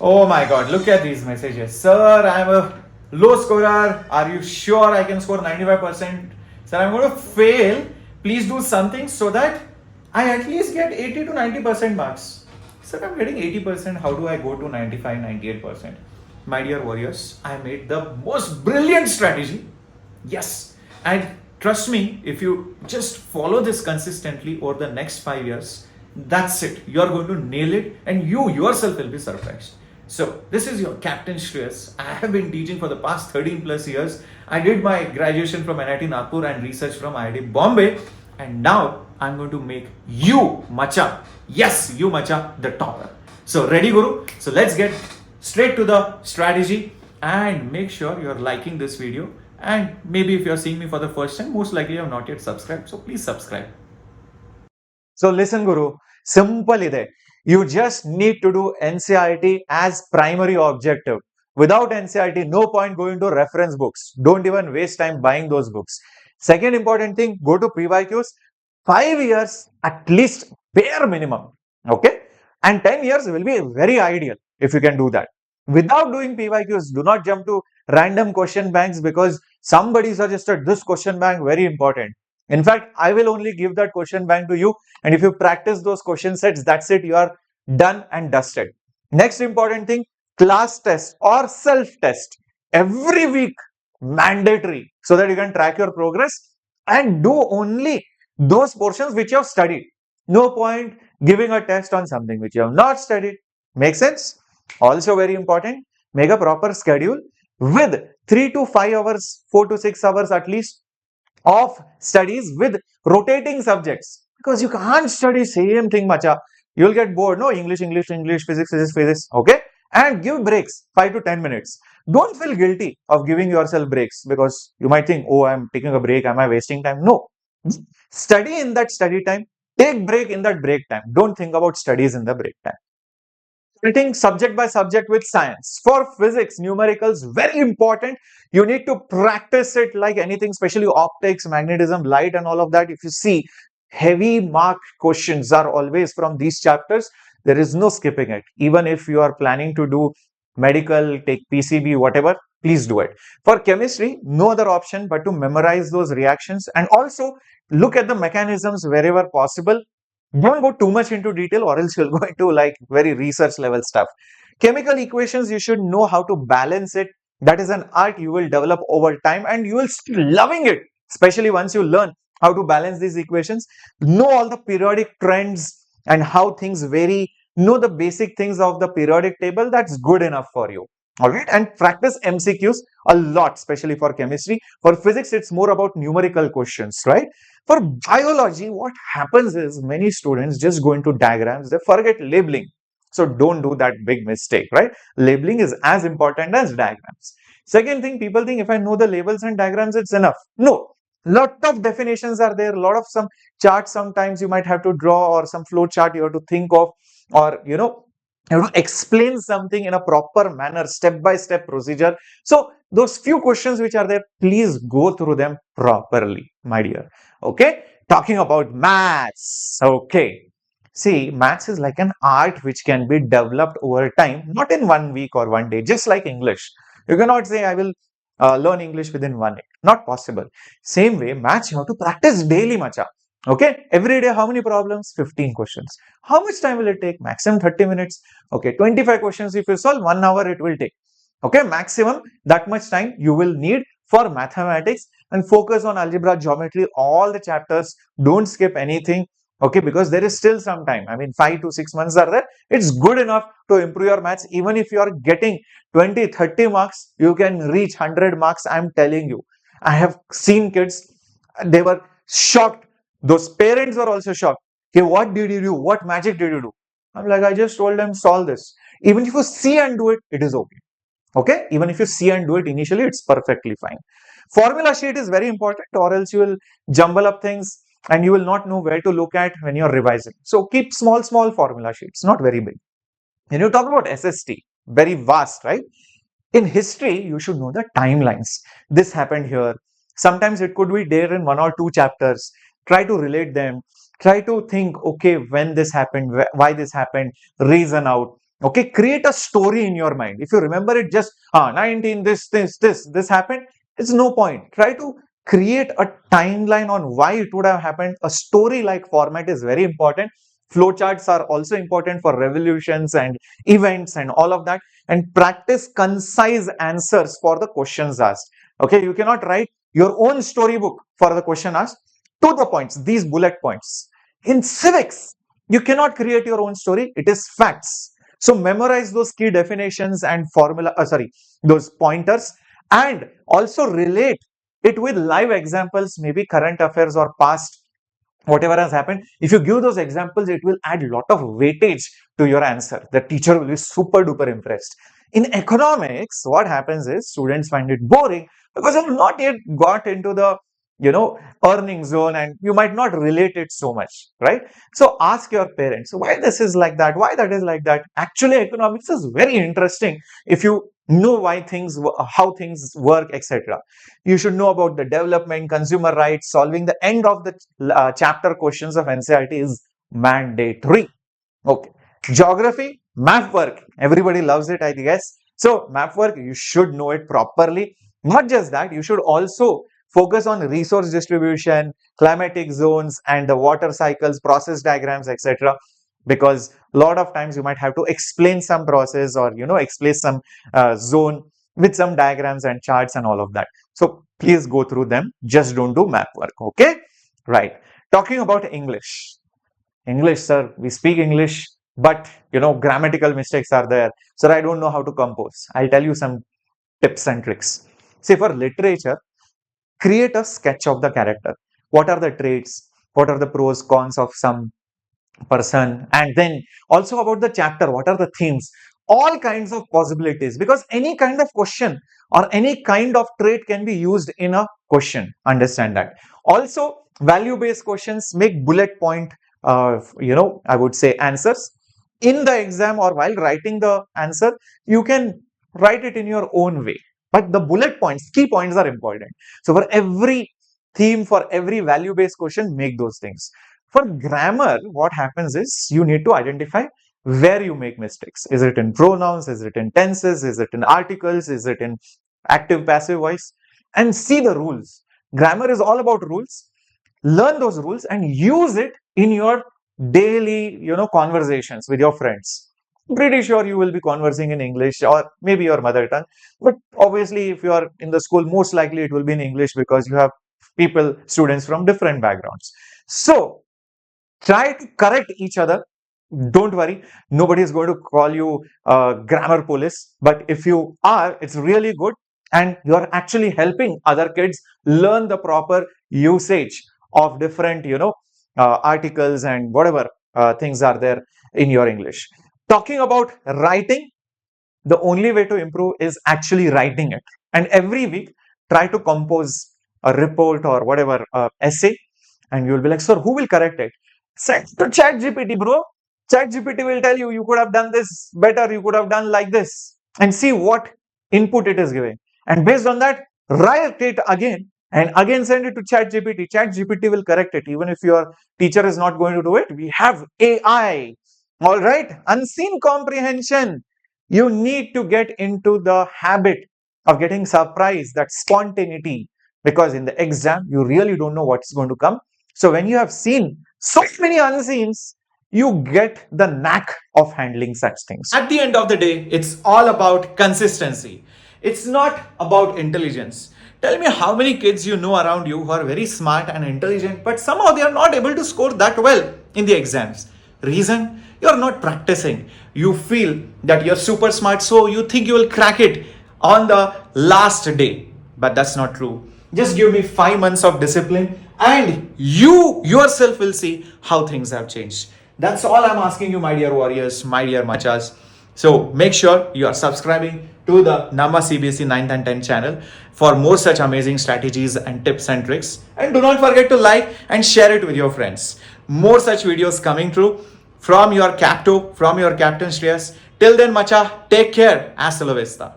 Oh my god, look at these messages. Sir, I'm a low scorer. Are you sure I can score 95%? Sir, I'm going to fail. Please do something so that I at least get 80 to 90% marks. Sir, I'm getting 80%. How do I go to 95, 98%? My dear warriors, I made the most brilliant strategy. Yes. And trust me, if you just follow this consistently over the next 5 years, that's it. You're going to nail it and you yourself will be surprised. So, this is your Captain Shreyas. I have been teaching for the past 13 plus years. I did my graduation from NIT Nagpur and research from IIT Bombay. And now I'm going to make you, Macha, yes, you, Macha, the topper. So, ready, Guru? So, let's get straight to the strategy and make sure you're liking this video. And maybe if you're seeing me for the first time, most likely you have not yet subscribed. So, please subscribe. So listen, Guru, simple is it. You just need to do NCERT as primary objective. Without NCERT, no point going to reference books. Don't even waste time buying those books. Second important thing, go to PYQs. 5 years at least bare minimum. Okay? And 10 years will be very ideal if you can do that. Without doing PYQs, do not jump to random question banks because somebody suggested this question bank very important. In fact, I will only give that question bank to you, and if you practice those question sets, that's it, you are done and dusted. Next important thing, class test or self-test every week, mandatory, so that you can track your progress and do only those portions which you have studied. No point giving a test on something which you have not studied. Make sense? Also very important, make a proper schedule with 3 to 5 hours, 4 to 6 hours at least of studies with rotating subjects, because you can't study same thing, macha. You will get bored. No, English, physics, okay? And give breaks, 5 to 10 minutes. Don't feel guilty of giving yourself breaks because you might think, oh, I'm taking a break. Am I wasting time? No. Study in that study time. Take break in that break time. Don't think about studies in the break time. Treating subject by subject with science. For physics, numericals, very important. You need to practice it like anything, especially optics, magnetism, light and all of that. If you see, heavy mark questions are always from these chapters. There is no skipping it. Even if you are planning to do medical, take PCB, whatever, please do it. For chemistry, no other option but to memorize those reactions and also look at the mechanisms wherever possible. Don't go too much into detail or else you'll go into like very research level stuff. Chemical equations, you should know how to balance it. That is an art you will develop over time and you will start loving it, especially once you learn how to balance these equations. Know all the periodic trends and how things vary. Know the basic things of the periodic table. That's good enough for you. Alright, and practice MCQs a lot, especially for chemistry. For physics, it's more about numerical questions, right? For biology, what happens is many students just go into diagrams, they forget labeling. So don't do that big mistake, right? Labeling is as important as diagrams. Second thing, people think if I know the labels and diagrams, it's enough. No, lot of definitions are there, a lot of some charts sometimes you might have to draw or some flow chart you have to think of, or you have to explain something in a proper manner, step-by-step procedure. So those few questions which are there, please go through them properly, my dear. Okay, talking about maths. Okay, see, maths is like an art which can be developed over time, not in 1 week or 1 day, just like English. You cannot say I will learn English within 1 day. Not possible. Same way, maths you have to practice daily, macha. Okay, every day, how many problems? 15 questions. How much time will it take? Maximum 30 minutes. Okay, 25 questions if you solve, 1 hour it will take. Okay, maximum that much time you will need for mathematics, and focus on algebra, geometry, all the chapters. Don't skip anything. Okay, because there is still some time. I mean, 5 to 6 months are there. It's good enough to improve your maths. Even if you are getting 20, 30 marks, you can reach 100 marks. I'm telling you. I have seen kids, they were shocked. Those parents were also shocked. Okay, what did you do? What magic did you do? I'm like, I just told them solve this. Even if you see and do it, it is okay. Okay, even if you see and do it initially, it's perfectly fine. Formula sheet is very important, or else you will jumble up things and you will not know where to look at when you're revising. So keep small formula sheets, not very big. When you talk about SST, very vast, right? In history, you should know the timelines. This happened here. Sometimes it could be there in 1 or 2 chapters. Try to relate them. Try to think, okay, when this happened, why this happened, reason out. Okay, create a story in your mind. If you remember it just 19 this happened, it's no point. Try to create a timeline on why it would have happened. A story like format is very important. Flowcharts are also important for revolutions and events and all of that. And practice concise answers for the questions asked. Okay, you cannot write your own storybook for the question asked. To the points, these bullet points. In civics, you cannot create your own story. It is facts. So memorize those key definitions and those pointers, and also relate it with live examples, maybe current affairs or past, whatever has happened. If you give those examples, it will add a lot of weightage to your answer. The teacher will be super duper impressed. In economics, what happens is students find it boring because they have not yet got into the earning zone, and you might not relate it so much, right? So ask your parents why this is like that, why that is like that. Actually, economics is very interesting if you know how things work, etc. You should know about the development, consumer rights. Solving the end of the chapter questions of NCERT is mandatory. Okay. Geography, map work. Everybody loves it, I guess. So map work, you should know it properly. Not just that, you should also focus on resource distribution, climatic zones, and the water cycles, process diagrams, etc. Because a lot of times you might have to explain some process, or explain some zone with some diagrams and charts and all of that. So please go through them. Just don't do map work. Okay, right. Talking about English, sir, we speak English, but grammatical mistakes are there. Sir, I don't know how to compose. I'll tell you some tips and tricks. Say for literature, create a sketch of the character. What are the traits? What are the pros, cons of some person? And then also about the chapter, what are the themes? All kinds of possibilities, because any kind of question or any kind of trait can be used in a question. Understand that. Also, value-based questions, make bullet point, I would say answers. In the exam or while writing the answer, you can write it in your own way. But the bullet points, key points are important. So for every theme, for every value-based question, make those things. For grammar, what happens is you need to identify where you make mistakes. Is it in pronouns? Is it in tenses? Is it in articles? Is it in active, passive voice? And see the rules. Grammar is all about rules. Learn those rules and use it in your daily, conversations with your friends. Pretty sure you will be conversing in English or maybe your mother tongue. But obviously, if you are in the school, most likely it will be in English because you have students from different backgrounds. So try to correct each other. Don't worry, nobody is going to call you grammar police. But if you are, it's really good. And you're actually helping other kids learn the proper usage of different, articles and whatever things are there in your English. Talking about writing, the only way to improve is actually writing it. And every week, try to compose a report or whatever essay. And you'll be like, sir, who will correct it? Send to ChatGPT, bro. ChatGPT will tell you, you could have done this better, you could have done like this, and see what input it is giving. And based on that, write it again and again send it to ChatGPT. ChatGPT will correct it. Even if your teacher is not going to do it, we have AI. All right. Unseen comprehension. You need to get into the habit of getting surprised, that spontaneity, because in the exam, you really don't know what's going to come. So when you have seen so many unseens, you get the knack of handling such things. At the end of the day, it's all about consistency. It's not about intelligence. Tell me how many kids you know around you who are very smart and intelligent, but somehow they are not able to score that well in the exams. Reason? You're not practicing. You feel that you're super smart, so you think you will crack it on the last day. But that's not true. Just give me 5 months of discipline and you yourself will see how things have changed. That's all I'm asking you, my dear warriors, my dear machas. So make sure you are subscribing to the Namma CBSE 9th and 10th channel for more such amazing strategies and tips and tricks. And do not forget to like and share it with your friends. More such videos coming through from your captain Shreyas. Till then, macha, take care. Hasta la vista.